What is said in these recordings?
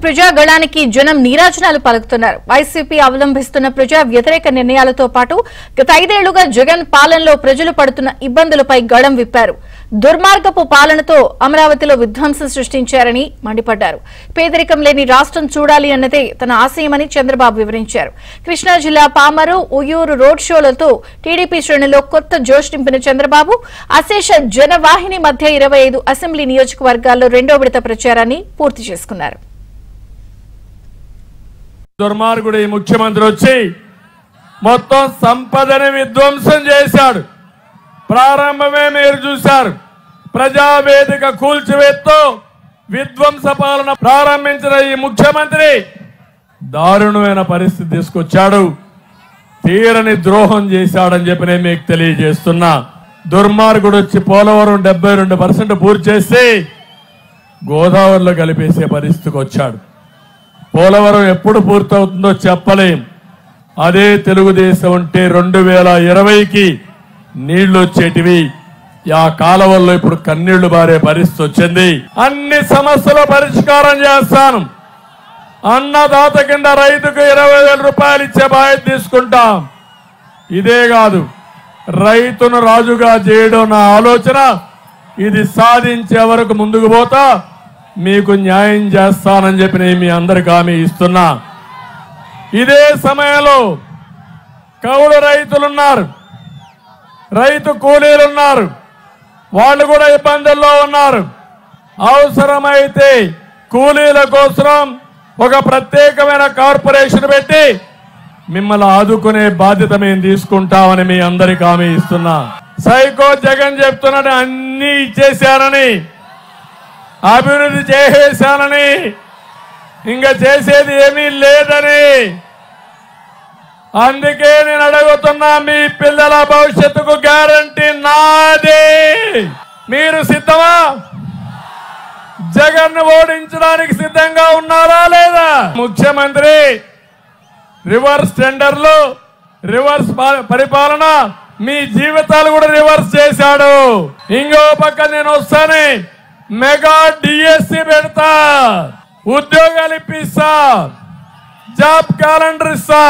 ప్రజాగళానికి జనం నీరాజనాలు పలుకుతున్నారు. వైసీపీ అవలంబిస్తున్న ప్రజా వ్యతిరేక నిర్ణయాలతో పాటు గత 5 ఏళ్లుగా జగన్ పాలనలో ప్రజలు పడుతున్న ఇబ్బందులపై గళం విప్పారు. దుర్మార్గపు పాలనతో అమరావతిలో విధ్వంసం సృష్టించారని మండిపడ్డారు. పేదరికం లేని రాష్ట్రం చూడాలి అన్నదే తన ఆశయమని చంద్రబాబు వివరించారు. కృష్ణా జిల్లా పామరు, ఉయ్యూరు రోడ్ షోలతో టీడీపీ శ్రేణుల్లో కొత్త జోష్ నింపిన చంద్రబాబు అశేష జనవాహిని మధ్య 25 అసెంబ్లీ నియోజకవర్గాల్లో రెండో విడత ప్రచారాన్ని పూర్తి చేసుకున్నారు. దుర్మార్గుడు ఈ ముఖ్యమంత్రి వచ్చి మొత్తం సంపదని విధ్వంసం చేశాడు. ప్రారంభమే మీరు చూశారు. ప్రజావేదిక కూల్చివేత్తో విధ్వంస పాలన ప్రారంభించిన ఈ ముఖ్యమంత్రి దారుణమైన పరిస్థితి తీసుకొచ్చాడు. తీరని ద్రోహం చేశాడని చెప్పి నేను మీకు తెలియజేస్తున్నా. దుర్మార్గుడు వచ్చి పోలవరం 72% పూర్తి చేసి గోదావరిలో కలిపేసే పరిస్థితికి వచ్చాడు. పోలవరం ఎప్పుడు పూర్తవుతుందో చెప్పలేం. అదే తెలుగుదేశం ఉంటే 2020కి నీళ్లు వచ్చేటివి. ఆ కాలువల్లో ఇప్పుడు కన్నీళ్లు బారే పరిస్థితి వచ్చింది. అన్ని సమస్యల పరిష్కారం చేస్తాను. అన్నదాత కింద రైతుకు 20,000 రూపాయలు ఇచ్చే బాధ్యత తీసుకుంటాం. ఇదే కాదు, రైతును రాజుగా చేయడం నా ఆలోచన. ఇది సాధించే వరకు ముందుకు పోతా, మీకు న్యాయం చేస్తానని చెప్పి నేను మీ అందరికి హామీ ఇస్తున్నా. ఇదే సమయంలో కౌలు రైతులున్నారు, రైతు కూలీలున్నారు, వాళ్ళు కూడా ఇబ్బందుల్లో ఉన్నారు. అవసరమైతే కూలీల కోసం ఒక ప్రత్యేకమైన కార్పొరేషన్ పెట్టి మిమ్మల్ని ఆదుకునే బాధ్యత మేము తీసుకుంటామని మీ అందరికి హామీ ఇస్తున్నా. సైకో జగన్ చెప్తున్నాడు అన్ని ఇచ్చేశానని, అభివృద్ధి చేసేశానని, ఇంకా చేసేది ఏమీ లేదని. అందుకే నేను అడుగుతున్నా, మీ పిల్లల భవిష్యత్తుకు గ్యారంటీ నాదే. మీరు సిద్ధమా? జగన్ ఓడించడానికి సిద్ధంగా ఉన్నారా లేదా? ముఖ్యమంత్రి రివర్స్ టెండర్లు, రివర్స్ పరిపాలన, మీ జీవితాలు కూడా రివర్స్ చేశాడు. ఇంకో పక్క నేను వస్తానే మెగా డిఎస్సి పెడతా, ఉద్యోగాలు ఇప్పిస్తా, జాబ్ క్యాలెండర్ ఇస్తా.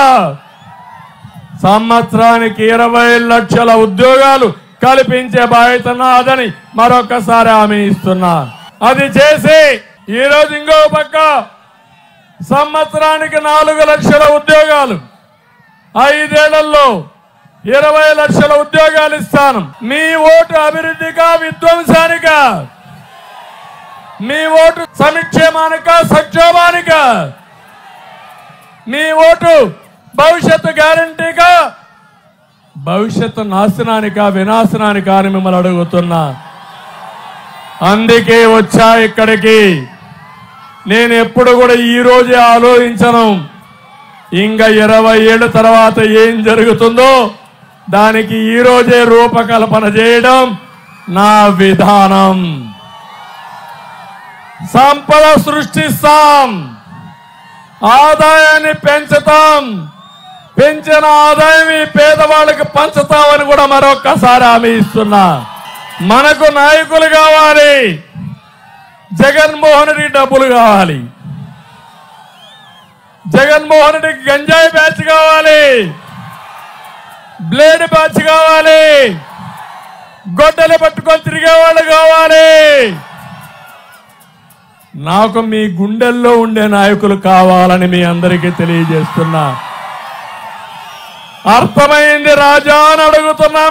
సంవత్సరానికి 20 లక్షల ఉద్యోగాలు కల్పించే బాధ్యత నాదని మరొకసారి హామీ ఇస్తున్నా. అది చేసి ఈరోజు ఇంకో పక్క సంవత్సరానికి 4 లక్షల ఉద్యోగాలు, 5 ఏళ్లలో 20 లక్షల ఉద్యోగాలు ఇస్తాను. మీ ఓటు అభివృద్ధిగా విధ్వంసానికా? మీ ఓటు సంక్షేమానికా సంక్షోభానికా? మీ ఓటు భవిష్యత్తు గ్యారంటీగా భవిష్యత్తు నాశనానికా వినాశనానికా అని మిమ్మల్ని అడుగుతున్నా. అందుకే వచ్చా ఇక్కడికి. నేను ఎప్పుడు కూడా ఈ రోజే ఆలోచించను. ఇంకా 20 ఏళ్ల తర్వాత ఏం జరుగుతుందో దానికి ఈ రోజే రూపకల్పన చేయడం నా విధానం. సంపద సృష్టిస్తాం, ఆదాయాన్ని పెంచుతాం, పెంచిన ఆదాయం ఈ పేదవాళ్ళకి పంచుతామని కూడా మరొక్కసారి హామీ ఇస్తున్నా. మనకు నాయకులు కావాలి, జగన్మోహన్ రెడ్డి డబ్బులు కావాలి, జగన్మోహన్ రెడ్డికి గంజాయి బ్యాచ్ కావాలి, బ్లేడ్ బ్యాచ్ కావాలి, గొడ్డలు పట్టుకొని తిరిగే వాళ్ళు కావాలి. నాకు మీ గుండెల్లో ఉండే నాయకులు కావాలని మీ అందరికీ తెలియజేస్తున్నా. అర్థమైంది రాజా అని అడుగుతున్నా.